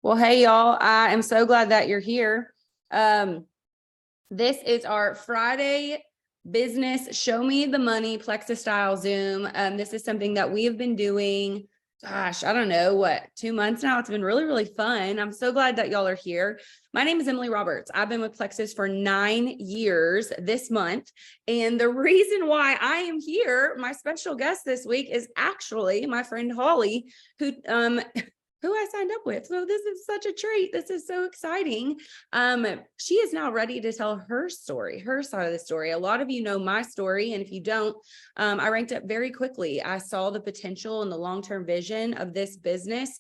Well, hey, y'all. I am so glad that you're here. This is our Friday business Show Me the Money Plexus style Zoom. This is something that we have been doing, gosh, I don't know what, 2 months now. It's been really, really fun. I'm so glad that y'all are here. My name is Emily Roberts. I've been with Plexus for 9 years this month. And the reason why I am here, my special guest this week is actually my friend Holly, who I signed up with. So this is such a treat. This is so exciting. She is now ready to tell her story, her side of the story. A lot of you know my story. And if you don't, I ranked up very quickly. I saw the potential and the long-term vision of this business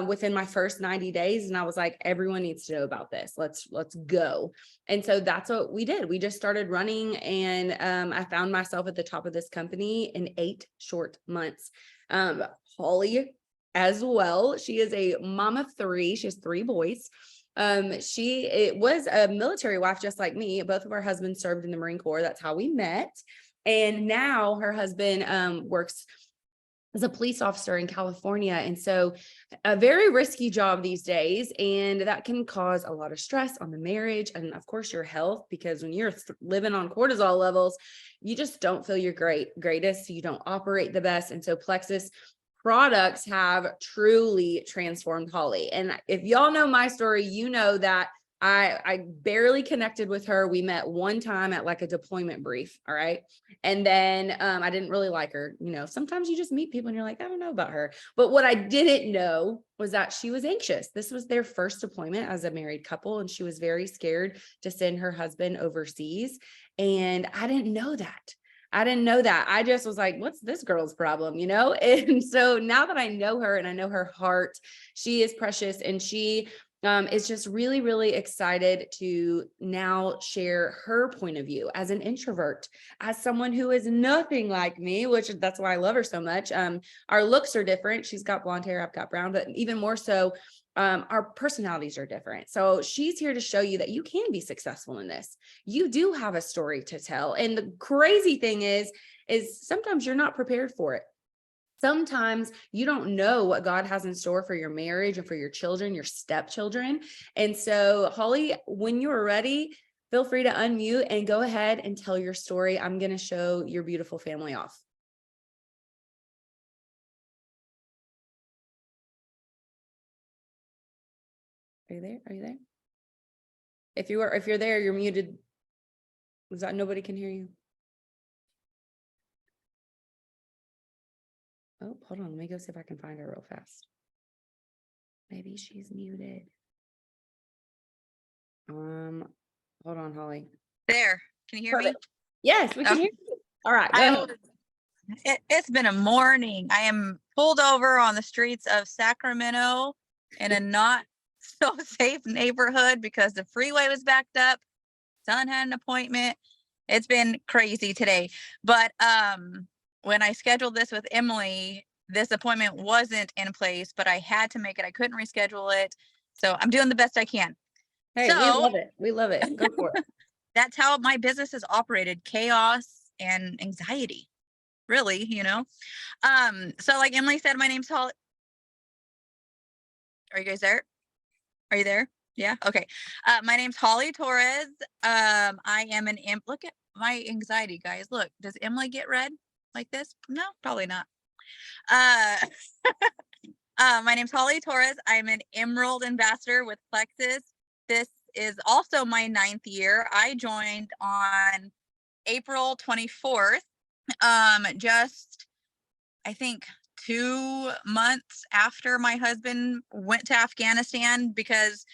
within my first 90 days. And I was like, everyone needs to know about this. Let's go. And so that's what we did. We just started running, and I found myself at the top of this company in 8 short months. Holly as well. She is a mom of 3. She has 3 boys. She was a military wife just like me. Both of our husbands served in the Marine Corps. That's how we met. And now her husband works as a police officer in California. And so a very risky job these days. And that can cause a lot of stress on the marriage and of course your health, because when you're living on cortisol levels, you just don't feel your greatest. You don't operate the best. And so Plexus products have truly transformed Holly. And if y'all know my story, you know that I barely connected with her. We met one time at like a deployment brief. All right. And then I didn't really like her. You know, sometimes you just meet people and you're like, I don't know about her. But what I didn't know was that she was anxious. This was their first deployment as a married couple, and she was very scared to send her husband overseas. And I didn't know that. I just was like, what's this girl's problem, you know? And so now that I know her and I know her heart, she is precious, and she is just really, really excited to now share her point of view as an introvert, as someone who is nothing like me, which that's why I love her so much. Our looks are different. She's got blonde hair, I've got brown, but even more so, our personalities are different. So she's here to show you that you can be successful in this. You do have a story to tell. And the crazy thing is sometimes you're not prepared for it. Sometimes you don't know what God has in store for your marriage and for your children, your stepchildren. And so, Holly, when you're ready, feel free to unmute and go ahead and tell your story. I'm going to show your beautiful family off. Are you there? Are you there? If you're there, you're muted. Was that nobody can hear you? Oh, hold on. Let me go see if I can find her real fast. Maybe she's muted. Hold on, Holly. There. Can you hear me? Yes, we can hear you. All right. It's been a morning. I am pulled over on the streets of Sacramento in a not so safe neighborhood because the freeway was backed up. Son had an appointment. It's been crazy today. But when I scheduled this with Emily, this appointment wasn't in place, but I had to make it. I couldn't reschedule it. So I'm doing the best I can. Hey, we love it. We love it. Go for it. That's how my business has operated. Chaos and anxiety, really, you know? So like Emily said, my name's Holly. Are you guys there? Are you there? Yeah. Okay. My name's Holly Torrez. I am look at my anxiety, guys. Look, does Emily get red like this? No, probably not. My name's Holly Torrez. I'm an Emerald ambassador with Plexus. This is also my 9th year. I joined on April 24th. Just I think 2 months after my husband went to Afghanistan, because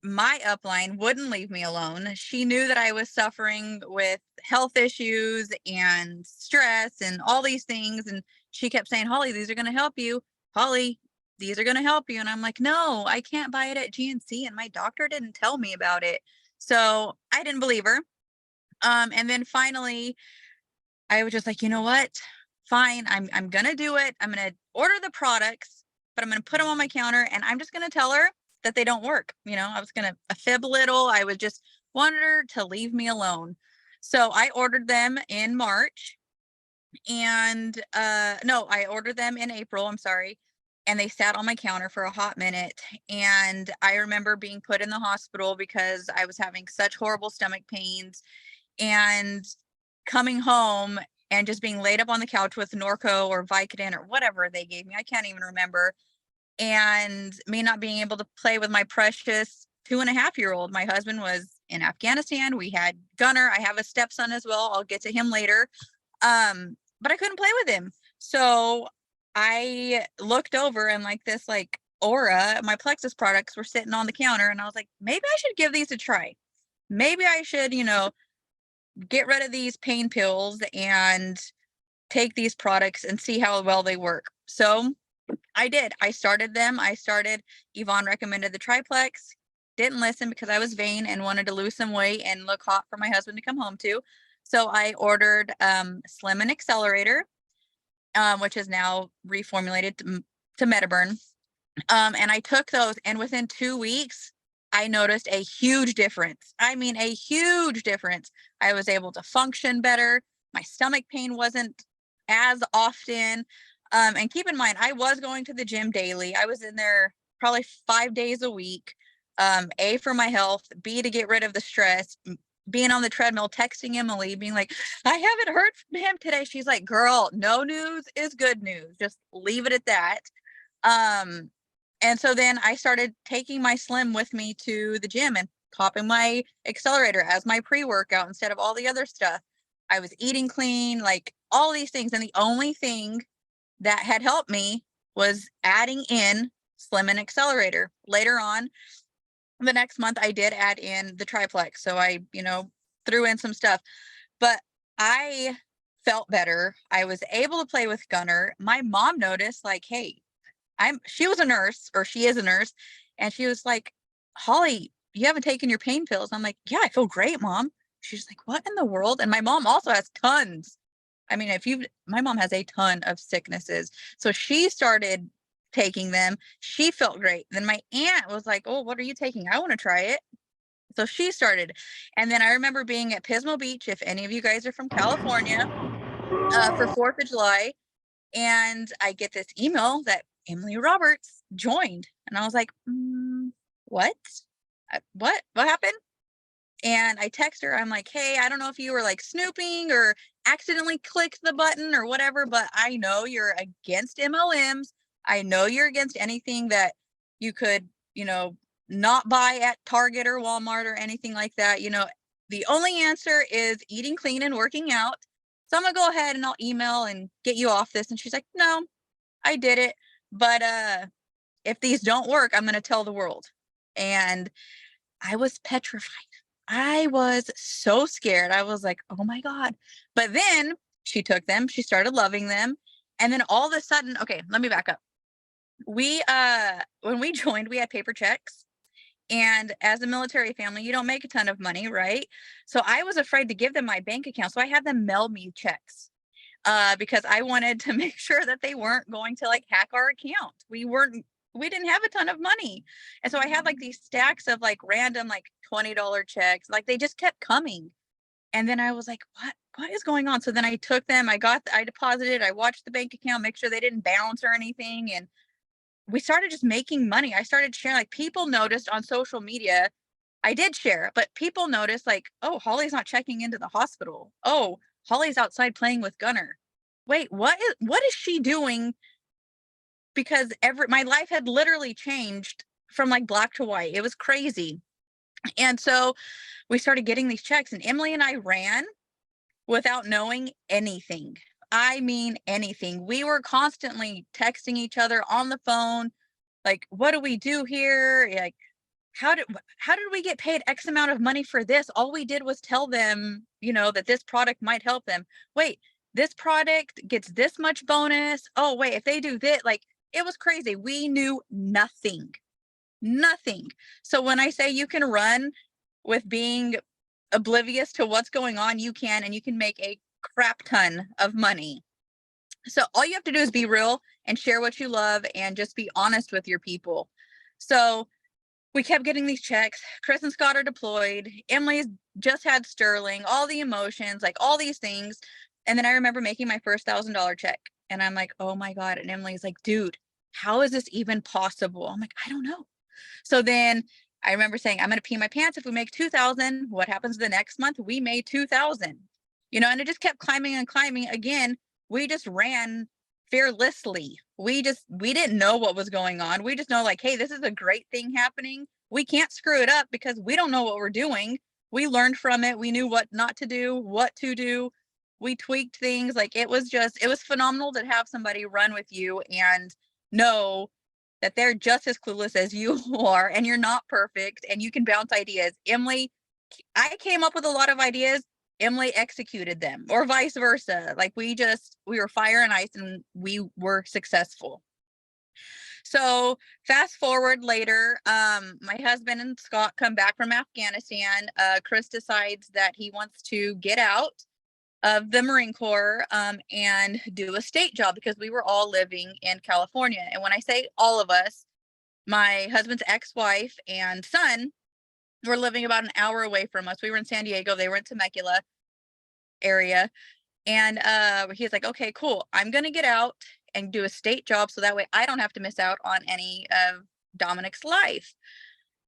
my upline wouldn't leave me alone. She knew that I was suffering with health issues and stress and all these things. And she kept saying, Holly, these are going to help you. Holly, these are going to help you. And I'm like, no, I can't buy it at GNC. And my doctor didn't tell me about it. So I didn't believe her. And then finally, I was just like, you know what? Fine. I'm going to do it. I'm going to order the products, but I'm going to put them on my counter, and I'm just going to tell her that they don't work. You know, I was going to fib a little. I was just wanted her to leave me alone. So I ordered them in March, and no, I ordered them in April. I'm sorry. and they sat on my counter for a hot minute. And I remember being put in the hospital because I was having such horrible stomach pains, and coming home and just being laid up on the couch with Norco or Vicodin or whatever they gave me. I can't even remember. And me not being able to play with my precious 2.5-year-old. My husband was in Afghanistan. We had Gunner. I have a stepson as well. I'll get to him later. But I couldn't play with him. So I looked over, and like this like aura, my Plexus products were sitting on the counter, and I was like, maybe I should give these a try. Maybe I should, get rid of these pain pills and take these products and see how well they work. So I did. I started them. Yvonne recommended the triplex. Didn't listen because I was vain and wanted to lose some weight and look hot for my husband to come home to. So I ordered Slim and Accelerator, which is now reformulated to Metaburn. And I took those, and within 2 weeks, I noticed a huge difference. I mean, a huge difference. I was able to function better. My stomach pain wasn't as often. And keep in mind, I was going to the gym daily. I was in there probably 5 days a week. A, for my health, B, to get rid of the stress, being on the treadmill, texting Emily, being like, I haven't heard from him today. She's like, girl, no news is good news. Just leave it at that. And so then I started taking my Slim with me to the gym and popping my Accelerator as my pre-workout instead of all the other stuff. I was eating clean, like all these things. And the only thing that had helped me was adding in Slim and Accelerator. Later on, the next month, I did add in the triplex. So I, threw in some stuff. But I felt better. I was able to play with Gunner. My mom noticed, like, hey, she was a nurse, or she is a nurse, and she was like, Holly, you haven't taken your pain pills. I'm like, yeah, I feel great, Mom. She's like, what in the world? And my mom also has tons. I mean, my mom has a ton of sicknesses. So she started taking them. She felt great. Then my aunt was like, oh, what are you taking? I want to try it. So she started. And then I remember being at Pismo Beach, if any of you guys are from California, for 4th of July. And I get this email that Emily Roberts joined. And I was like, what? What happened? And I text her. I'm like, hey, I don't know if you were like snooping or accidentally clicked the button or whatever, but I know you're against MLMs. I know you're against anything that you could, not buy at Target or Walmart or anything like that. The only answer is eating clean and working out. So I'm gonna go ahead and I'll email and get you off this. And she's like, no, I did it. But if these don't work, I'm gonna tell the world. And I was petrified. I was so scared. I was like, oh my God. But then she took them, she started loving them. And then all of a sudden, okay, let me back up. We when we joined, we had paper checks. And as a military family, you don't make a ton of money, right? So I was afraid to give them my bank account. So I had them mail me checks because I wanted to make sure that they weren't going to like hack our account. We didn't have a ton of money. And so I had like these stacks of like random like $20 checks. Like they just kept coming. And then I was like, what is going on? So then I took them, I deposited, I watched the bank account, make sure they didn't bounce or anything. And we started just making money. I started sharing, like people noticed on social media. I did share, but people noticed like, oh, Holly's not checking into the hospital. Oh, Holly's outside playing with Gunner. Wait, what is she doing? Because my life had literally changed from like black to white. It was crazy. And so we started getting these checks, and Emily and I ran without knowing anything. I mean, anything. We were constantly texting each other on the phone. Like, what do we do here? Like, how did we get paid X amount of money for this? All we did was tell them, that this product might help them. Wait, this product gets this much bonus. Oh, wait, if they do this, like, it was crazy. We knew nothing. So when I say you can run with being oblivious to what's going on, you can, and you can make a crap ton of money. So all you have to do is be real and share what you love and just be honest with your people. So we kept getting these checks. Chris and Scott are deployed. Emily's just had Sterling, all the emotions, like all these things. And then I remember making my first $1,000 check, and I'm like, oh my God. And Emily's like, dude, How is this even possible? I'm like, I don't know. So then I remember saying, I'm going to pee my pants if we make 2,000. What happens the next month? We made 2,000, and it just kept climbing and climbing. Again, we just ran fearlessly. We didn't know what was going on. We just know, like, hey, this is a great thing happening. We can't screw it up because we don't know what we're doing. We learned from it. We knew what not to do, what to do. We tweaked things. Like, it was phenomenal to have somebody run with you and know that they're just as clueless as you are, and you're not perfect, and you can bounce ideas. Emily, I came up with a lot of ideas. Emily executed them, or vice versa. Like, we were fire and ice, and we were successful. So fast forward later, my husband and Scott come back from Afghanistan. Chris decides that he wants to get out of the Marine Corps and do a state job, because we were all living in California. And when I say all of us, my husband's ex-wife and son were living about an hour away from us. We were in San Diego. They were in Temecula area. And he's like, okay, cool. I'm going to get out and do a state job, so that way I don't have to miss out on any of Dominic's life.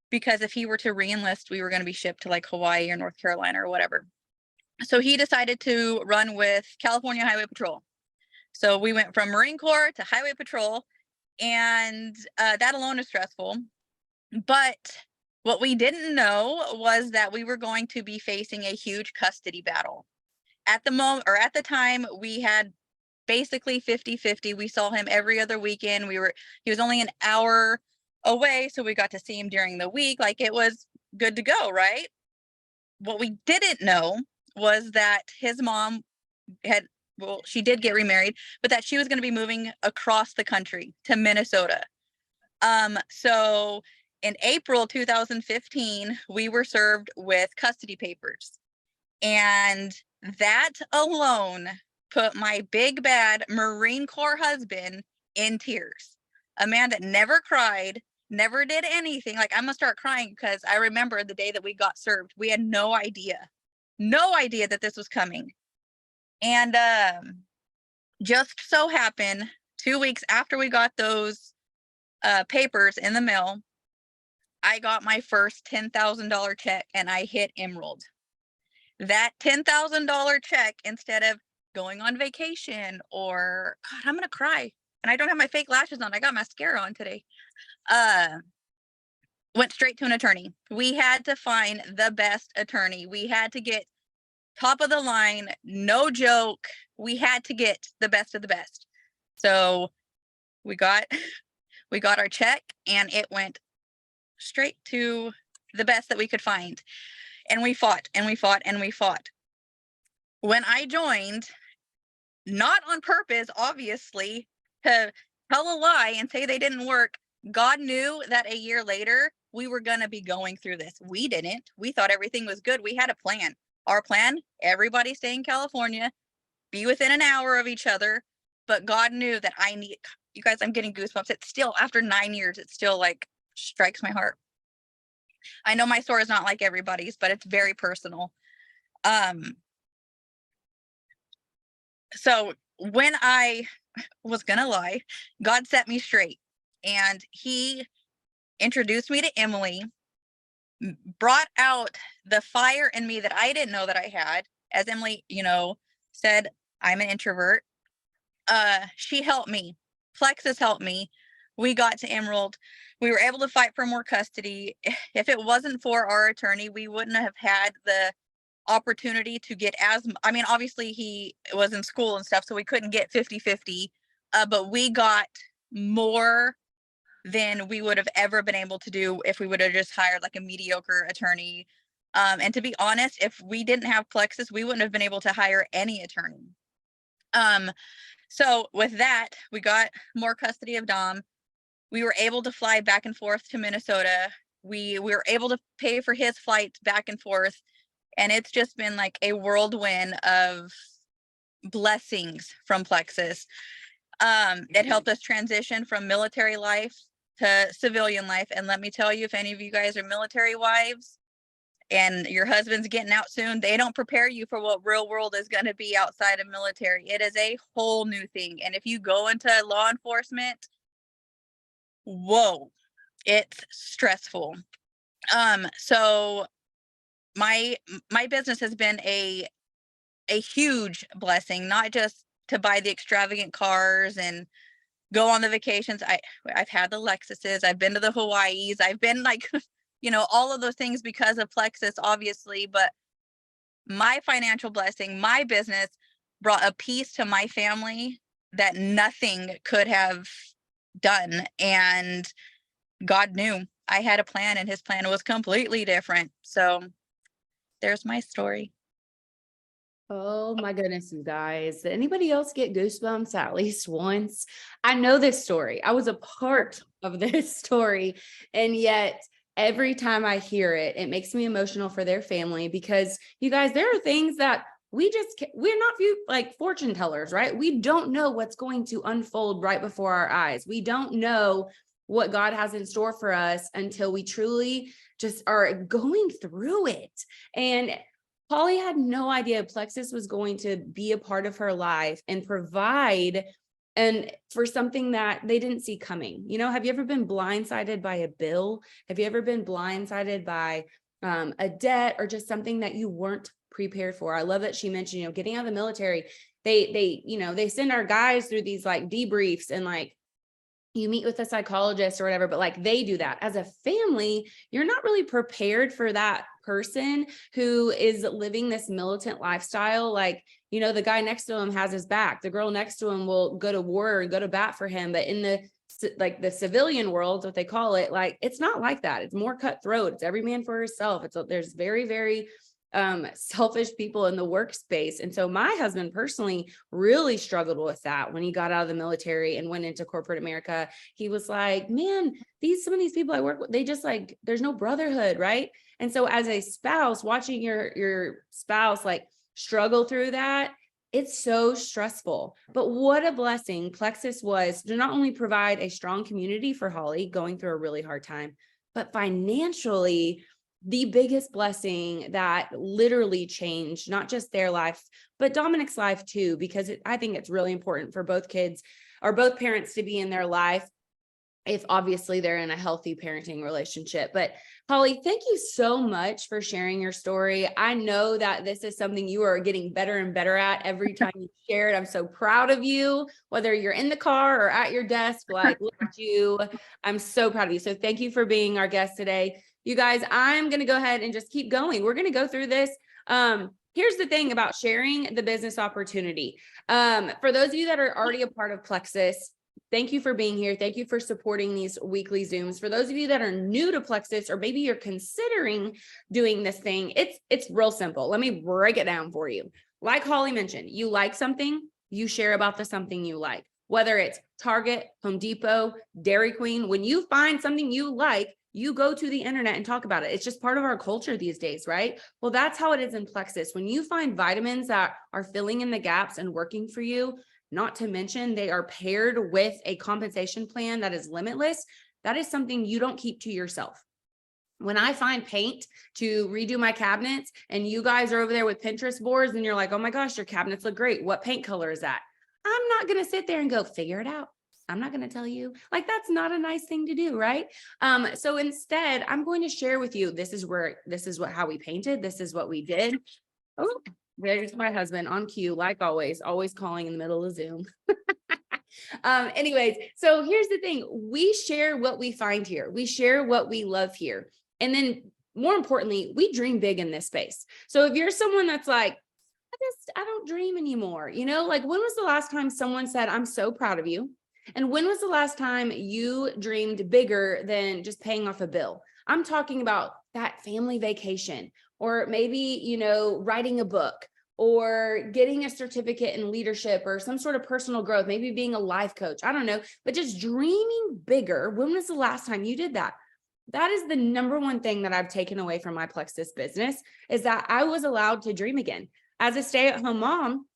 Because if he were to re-enlist, we were going to be shipped to like Hawaii or North Carolina or whatever. So he decided to run with California Highway Patrol. So we went from Marine Corps to Highway Patrol, and that alone is stressful. But what we didn't know was that we were going to be facing a huge custody battle. At the moment, or at the time, we had basically 50-50. We saw him every other weekend. He was only an hour away, so we got to see him during the week. Like, it was good to go, right? What we didn't know was that his mom she did get remarried, but that she was going to be moving across the country to Minnesota. So in April 2015, we were served with custody papers, and that alone put my big bad Marine Corps husband in tears. A man that never cried, never did anything. Like, I'm gonna start crying because I remember the day that we got served. We had no idea that this was coming. And just so happened, 2 weeks after we got those papers in the mail, I got my first $10,000 check, and I hit Emerald. That $10,000 check, instead of going on vacation, or, God, I'm gonna cry, and I don't have my fake lashes on. I got mascara on today. Went straight to an attorney. We had to find the best attorney. We had to get top of the line, no joke. We had to get the best of the best. So we got our check, and it went straight to the best that we could find. And we fought and we fought and we fought. When I joined, not on purpose, obviously, to tell a lie and say they didn't work, God knew that a year later we were going to be going through this. We didn't. We thought everything was good. We had a plan. Our plan, everybody stay in California, be within an hour of each other. But God knew that you guys, I'm getting goosebumps. It's still, after 9 years, it still like strikes my heart. I know my story is not like everybody's, but it's very personal. So when I was gonna lie, God set me straight, and he introduced me to Emily, brought out the fire in me that I didn't know that I had. As Emily, said, I'm an introvert. She helped me. Plexus helped me. We got to Emerald. We were able to fight for more custody. If it wasn't for our attorney, we wouldn't have had the opportunity to get obviously he was in school and stuff, so we couldn't get 50-50, but we got more than we would have ever been able to do if we would have just hired like a mediocre attorney. And to be honest, if we didn't have Plexus, we wouldn't have been able to hire any attorney. So with that, we got more custody of Dom. We were able to fly back and forth to Minnesota. We were able to pay for his flights back and forth. And it's just been like a whirlwind of blessings from Plexus. It helped us transition from military life to civilian life. And let me tell you, if any of you guys are military wives and your husband's getting out soon, they don't prepare you for what real world is going to be outside of military. It is a whole new thing. And if you go into law enforcement, Whoa, it's stressful. So my business has been a huge blessing, not just to buy the extravagant cars and go on the vacations. I've had the Lexuses, I've been to the Hawaiis, I've been like, all of those things because of Plexus, obviously, but my financial blessing, my business brought a peace to my family that nothing could have done. And God knew I had a plan and his plan was completely different. So there's my story. Oh my goodness, you guys. Did anybody else get goosebumps at least once? I know this story. I was a part of this story. And yet, every time I hear it, it makes me emotional for their family because you guys, there are things that we're not like fortune tellers, right? We don't know what's going to unfold right before our eyes. We don't know what God has in store for us until we truly just are going through it. And Polly had no idea Plexus was going to be a part of her life and provide and for something that they didn't see coming. Have you ever been blindsided by a bill? Have you ever been blindsided by a debt or just something that you weren't prepared for? I love that she mentioned, getting out of the military. They send our guys through these like debriefs and like you meet with a psychologist or whatever, but like they do that as a family, you're not really prepared for that person who is living this militant lifestyle. Like, the guy next to him has his back. The girl next to him will go to war and go to bat for him. But in the civilian world, what they call it, like, it's not like that. It's more cutthroat. It's every man for himself. There's very, very selfish people in the workspace. And so my husband personally really struggled with that when he got out of the military and went into corporate America. He was like, man, some of these people I work with, they just like, there's no brotherhood, right? And so as a spouse, watching your spouse like struggle through that, it's so stressful. But what a blessing Plexus was to not only provide a strong community for Holly going through a really hard time, but financially the biggest blessing that literally changed not just their life, but Dominic's life too, because I think it's really important for both kids or both parents to be in their life if obviously they're in a healthy parenting relationship. But Holly, thank you so much for sharing your story. I know that this is something you are getting better and better at every time you share it. I'm so proud of you, whether you're in the car or at your desk, like look at you. I'm so proud of you. So thank you for being our guest today. You guys, I'm going to go ahead and just keep going. We're going to go through this. Here's the thing about sharing the business opportunity. For those of you that are already a part of Plexus, thank you for being here. Thank you for supporting these weekly Zooms. For those of you that are new to Plexus, or maybe you're considering doing this thing, it's real simple. Let me break it down for you. Like Holly mentioned, you like something, you share about the something you like, whether it's Target, Home Depot, Dairy Queen. When you find something you like, you go to the internet and talk about it. It's just part of our culture these days, right? Well, that's how it is in Plexus. When you find vitamins that are filling in the gaps and working for you, not to mention they are paired with a compensation plan that is limitless, that is something you don't keep to yourself. When I find paint to redo my cabinets and you guys are over there with Pinterest boards and you're like, oh my gosh, your cabinets look great. What paint color is that? I'm not going to sit there and go figure it out. I'm not going to tell you. Like, that's not a nice thing to do, right? So instead, I'm going to share with you, how we painted. This is what we did. Oh, there's my husband on cue, like always calling in the middle of Zoom. Anyways, so here's the thing. We share what we find here. We share what we love here. And then more importantly, we dream big in this space. So if you're someone that's like, I don't dream anymore, like when was the last time someone said, I'm so proud of you? And when was the last time you dreamed bigger than just paying off a bill? I'm talking about that family vacation, or maybe, writing a book, or getting a certificate in leadership or some sort of personal growth, maybe being a life coach. I don't know, but just dreaming bigger. When was the last time you did that? That is the number one thing that I've taken away from my Plexus business, is that I was allowed to dream again. As a stay-at-home mom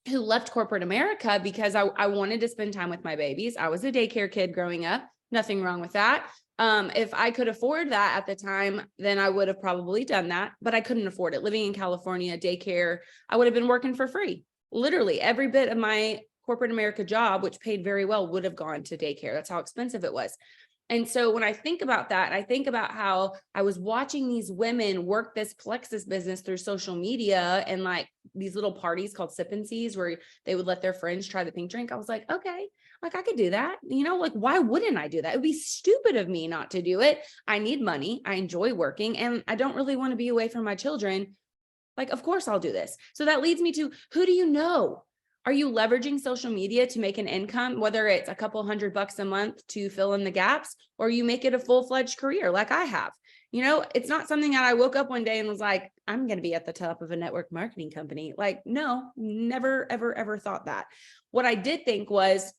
who left corporate America because I wanted to spend time with my babies. I was a daycare kid growing up. Nothing wrong with that. If I could afford that at the time, then I would have probably done that, but I couldn't afford it. Living in California, daycare, I would have been working for free. Literally every bit of my corporate America job, which paid very well, would have gone to daycare. That's how expensive it was. And so when I think about that, I think about how I was watching these women work this Plexus business through social media and like these little parties called sip and sees where they would let their friends try the pink drink. I was like, okay, like I could do that. Like, why wouldn't I do that? It would be stupid of me not to do it. I need money. I enjoy working and I don't really want to be away from my children. Like, of course I'll do this. So that leads me to, who do you know? Are you leveraging social media to make an income, whether it's a couple $100 a month to fill in the gaps, or you make it a full-fledged career like I have? It's not something that I woke up one day and was like, I'm going to be at the top of a network marketing company. Like, no, never, ever, ever thought that. What I did think was,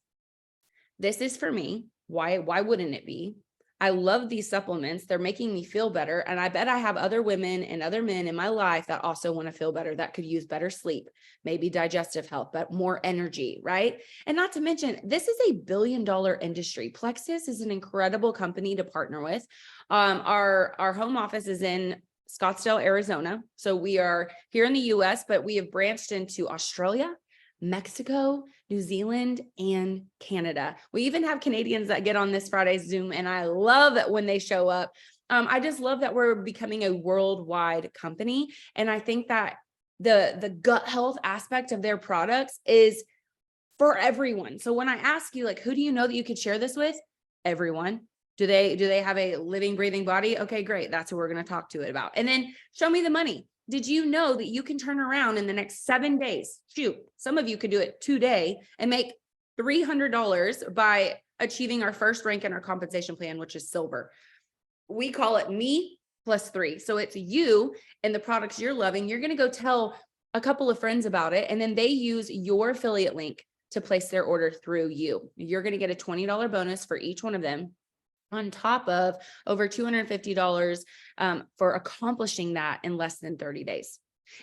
this is for me. Why wouldn't it be? I love these supplements. They're making me feel better. And I bet I have other women and other men in my life that also want to feel better, that could use better sleep, maybe digestive health, but more energy, right? And not to mention, this is a $1 billion industry. Plexus is an incredible company to partner with. Our home office is in Scottsdale, Arizona. So we are here in the US, but we have branched into Australia, Mexico, New Zealand, and Canada. We even have Canadians that get on this Friday's Zoom, and I love it when they show up. I just love that we're becoming a worldwide company. And I think that the gut health aspect of their products is for everyone. So when I ask you, like, who do you know that you could share this with? Everyone. Do they have a living, breathing body? Okay, great. That's what we're going to talk to it about. And then show me the money. Did you know that you can turn around in the next 7 days? Shoot, some of you could do it today and make $300 by achieving our first rank in our compensation plan, which is silver. We call it me plus 3. So it's you and the products you're loving. You're going to go tell a couple of friends about it, and then they use your affiliate link to place their order through you. You're going to get a $20 bonus for each one of them, on top of over $250 for accomplishing that in less than 30 days.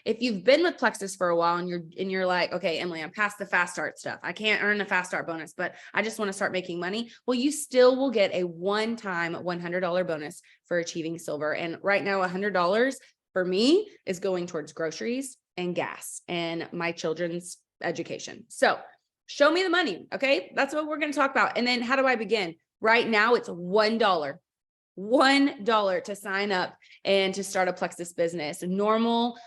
If you've been with Plexus for a while and you're like, okay, Emily, I'm past the fast start stuff. I can't earn the fast start bonus, but I just want to start making money. Well, you still will get a one-time $100 bonus for achieving silver. And right now, $100 for me is going towards groceries and gas and my children's education. So show me the money. Okay. That's what we're going to talk about. And then how do I begin? Right now, it's $1 to sign up and to start a Plexus business. Normal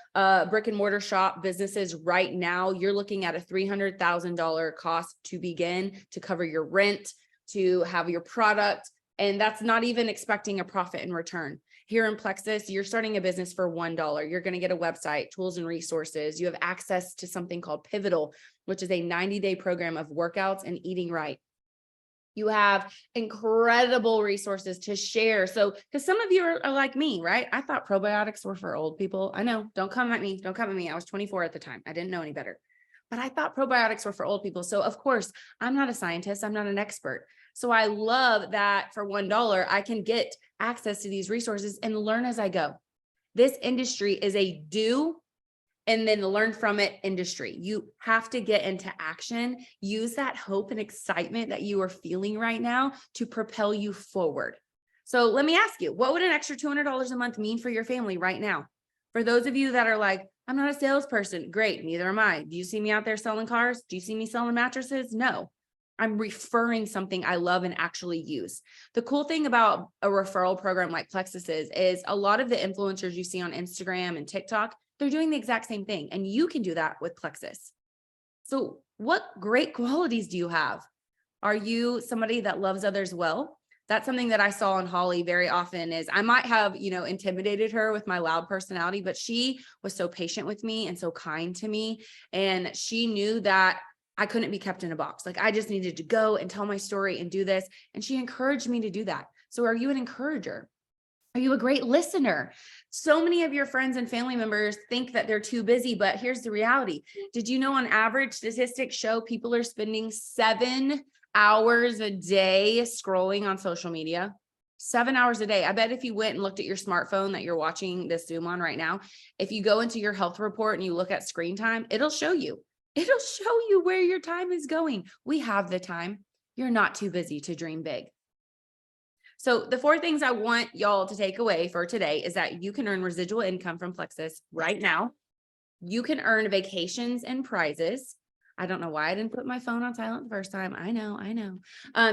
brick and mortar shop businesses right now, you're looking at a $300,000 cost to begin, to cover your rent, to have your product. And that's not even expecting a profit in return. Here in Plexus, you're starting a business for $1. You're going to get a website, tools and resources. You have access to something called Pivotal, which is a 90-day program of workouts and eating right. You have incredible resources to share. So, because some of you are like me, right? I thought probiotics were for old people. I know, don't come at me. Don't come at me. I was 24 at the time. I didn't know any better, but I thought probiotics were for old people. So of course, I'm not a scientist. I'm not an expert. So I love that for $1, I can get access to these resources and learn as I go. This industry is a do and then learn from it industry. You have to get into action. Use that hope and excitement that you are feeling right now to propel you forward. So let me ask you, what would an extra $200 a month mean for your family right now? For those of you that are like, I'm not a salesperson, great, neither am I. Do you see me out there selling cars? Do you see me selling mattresses? No. I'm referring something I love and actually use. The cool thing about a referral program like Plexus is a lot of the influencers you see on Instagram and TikTok, they're doing the exact same thing. And you can do that with Plexus. So what great qualities do you have? Are you somebody that loves others well? That's something that I saw in Holly very often. Is I might have, intimidated her with my loud personality, but she was so patient with me and so kind to me. And she knew that I couldn't be kept in a box. Like I just needed to go and tell my story and do this. And she encouraged me to do that. So are you an encourager? Are you a great listener? So many of your friends and family members think that they're too busy, but here's the reality. Did you know on average statistics show people are spending 7 hours a day scrolling on social media? 7 hours a day. I bet if you went and looked at your smartphone that you're watching this Zoom on right now, if you go into your health report and you look at screen time, it'll show you. It'll show you where your time is going. We have the time. You're not too busy to dream big. So the 4 things I want y'all to take away for today is that you can earn residual income from Plexus right now. You can earn vacations and prizes. I don't know why I didn't put my phone on silent the first time. I know.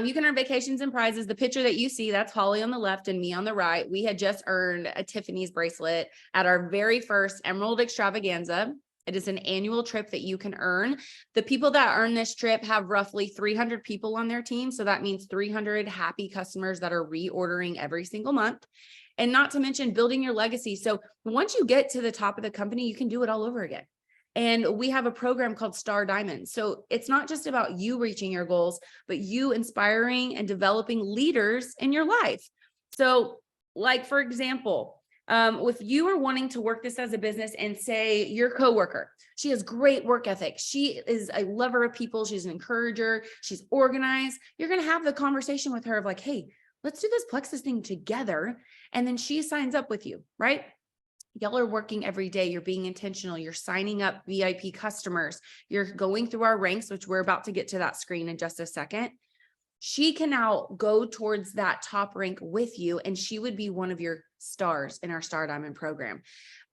You can earn vacations and prizes. The picture that you see, that's Holly on the left and me on the right. We had just earned a Tiffany's bracelet at our very first Emerald Extravaganza. It is an annual trip that you can earn. The people that earn this trip have roughly 300 people on their team. So that means 300 happy customers that are reordering every single month. And not to mention building your legacy. So once you get to the top of the company, you can do it all over again. And we have a program called Star Diamond. So it's not just about you reaching your goals, but you inspiring and developing leaders in your life. So like, for example, if you are wanting to work this as a business and say your coworker, she has great work ethic. She is a lover of people. She's an encourager. She's organized. You're going to have the conversation with her of like, hey, let's do this Plexus thing together. And then she signs up with you, right? Y'all are working every day. You're being intentional. You're signing up VIP customers. You're going through our ranks, which we're about to get to that screen in just a second. She can now go towards that top rank with you, and she would be one of your stars in our Star Diamond program.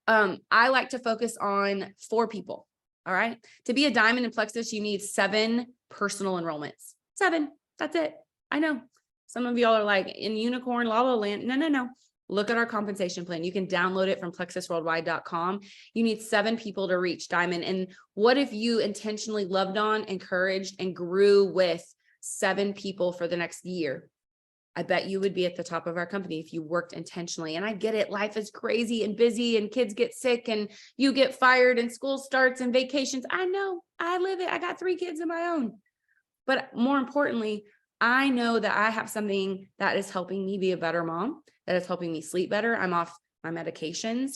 I like to focus on 4 people. All right. To be a diamond in Plexus, you need 7 personal enrollments. 7. That's it. I know some of y'all are like in unicorn, la la land. No. Look at our compensation plan. You can download it from plexusworldwide.com. You need 7 people to reach diamond. And what if you intentionally loved on, encouraged, and grew with 7 people for the next year? I bet you would be at the top of our company if you worked intentionally. And I get it. Life is crazy and busy and kids get sick and you get fired and school starts and vacations. I know. I live it. I got 3 kids of my own. But more importantly, I know that I have something that is helping me be a better mom, that is helping me sleep better. I'm off my medications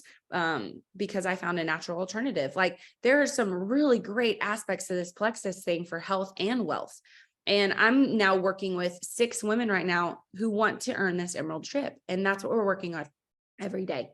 because I found a natural alternative. Like there are some really great aspects to this Plexus thing for health and wealth. And I'm now working with 6 women right now who want to earn this Emerald trip. And that's what we're working on every day.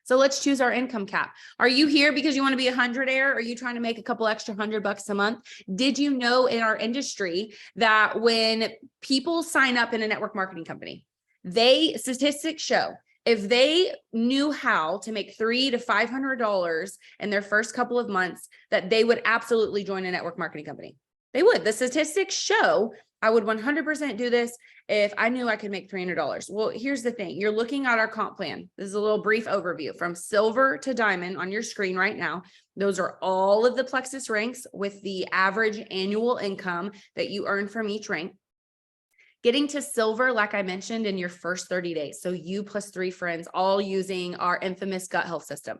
So let's choose our income cap. Are you here because you want to be a 100-aire? Or are you trying to make a couple extra $100 a month? Did you know in our industry that when people sign up in a network marketing company, statistics show if they knew how to make $300 to $500 in their first couple of months, that they would absolutely join a network marketing company. They would. The statistics show I would 100% do this if I knew I could make $300. Well, here's the thing. You're looking at our comp plan. This is a little brief overview from silver to diamond on your screen right now. Those are all of the Plexus ranks with the average annual income that you earn from each rank. Getting to silver, like I mentioned, in your first 30 days. So you plus 3 friends, all using our infamous gut health system.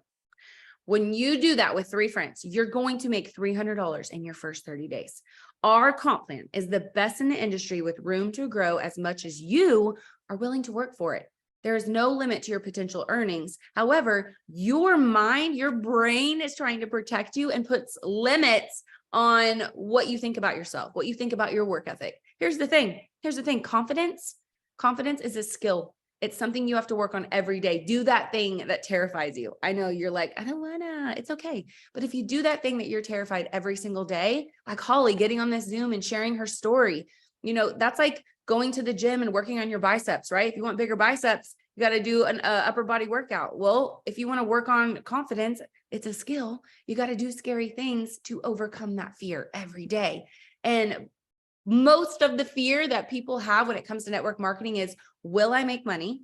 When you do that with 3 friends, you're going to make $300 in your first 30 days. Our comp plan is the best in the industry with room to grow as much as you are willing to work for it. There is no limit to your potential earnings. However, your mind, your brain is trying to protect you and puts limits on what you think about yourself, what you think about your work ethic. Here's the thing. Confidence is a skill. It's something you have to work on every day. Do that thing that terrifies you. I know you're like, I don't wanna, it's okay. But if you do that thing that you're terrified every single day, like Holly getting on this Zoom and sharing her story, that's like going to the gym and working on your biceps, right? If you want bigger biceps, you got to do an upper body workout. Well, if you want to work on confidence, it's a skill. You got to do scary things to overcome that fear every day. And most of the fear that people have when it comes to network marketing is, will I make money?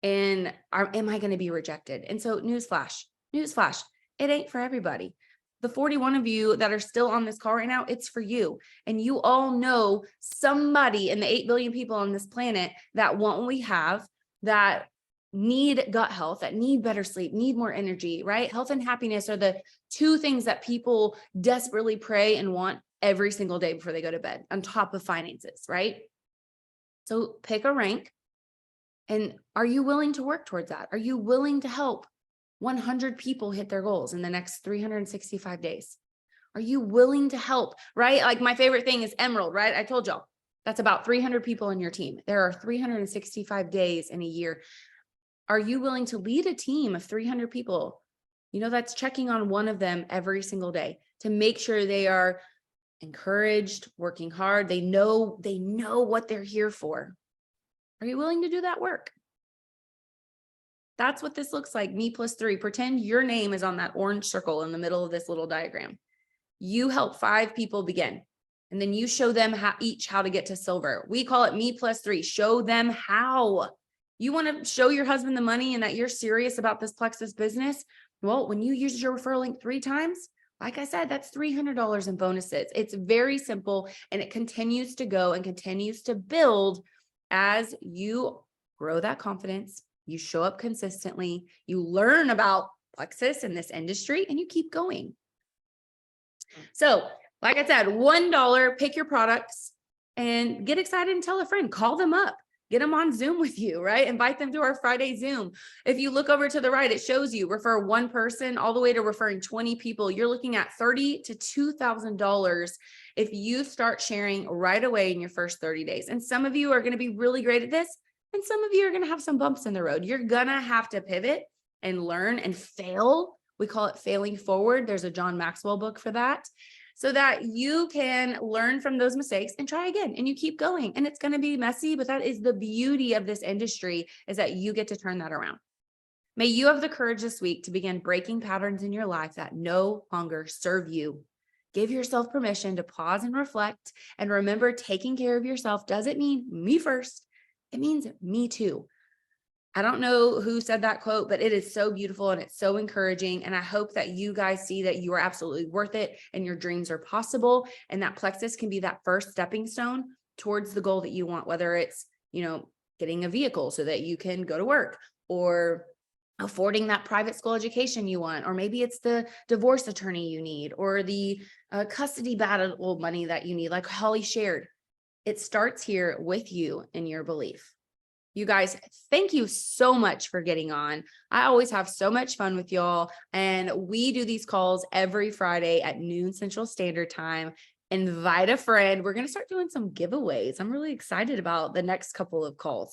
And am I going to be rejected? And so newsflash, it ain't for everybody. The 41 of you that are still on this call right now, it's for you. And you all know somebody in the 8 billion people on this planet that want what we have, that need gut health, that need better sleep, need more energy, right? Health and happiness are the 2 things that people desperately pray and want every single day before they go to bed, on top of finances, right? So pick a rank. And are you willing to work towards that? Are you willing to help 100 people hit their goals in the next 365 days? Are you willing to help, right? Like my favorite thing is Emerald, right? I told y'all that's about 300 people in your team. There are 365 days in a year. Are you willing to lead a team of 300 people? That's checking on one of them every single day to make sure they are encouraged, working hard. They know what they're here for. Are you willing to do that work? That's what this looks like. Me plus 3. Pretend your name is on that orange circle in the middle of this little diagram. You help 5 people begin. And then you show them each how to get to silver. We call it me plus 3. Show them how. You want to show your husband the money and that you're serious about this Plexus business. Well, when you use your referral link 3 times, like I said, that's $300 in bonuses. It's very simple, and it continues to go and continues to build as you grow that confidence. You show up consistently, you learn about Plexus in this industry, and you keep going. So, like I said, $1, pick your products and get excited and tell a friend, call them up, get them on Zoom with you, right? Invite them to our Friday Zoom. If you look over to the right, it shows you refer 1 person all the way to referring 20 people. You're looking at $30,000 to $2,000 if you start sharing right away in your first 30 days. And some of you are going to be really great at this, and some of you are going to have some bumps in the road. You're going to have to pivot and learn and fail. We call it failing forward. There's a John Maxwell book for that, so that you can learn from those mistakes and try again, and you keep going. And it's going to be messy, but that is the beauty of this industry, is that you get to turn that around. May you have the courage this week to begin breaking patterns in your life that no longer serve you. Give yourself permission to pause and reflect, and remember, taking care of yourself doesn't mean me first. It means me too. I don't know who said that quote, but it is so beautiful and it's so encouraging. And I hope that you guys see that you are absolutely worth it and your dreams are possible, and that Plexus can be that first stepping stone towards the goal that you want, whether it's, getting a vehicle so that you can go to work, or affording that private school education you want, or maybe it's the divorce attorney you need, or the custody battle money that you need, like Holly shared. It starts here with you and your belief. You guys, thank you so much for getting on. I always have so much fun with y'all, and we do these calls every Friday at noon Central Standard Time. Invite a friend. We're going to start doing some giveaways. I'm really excited about the next couple of calls.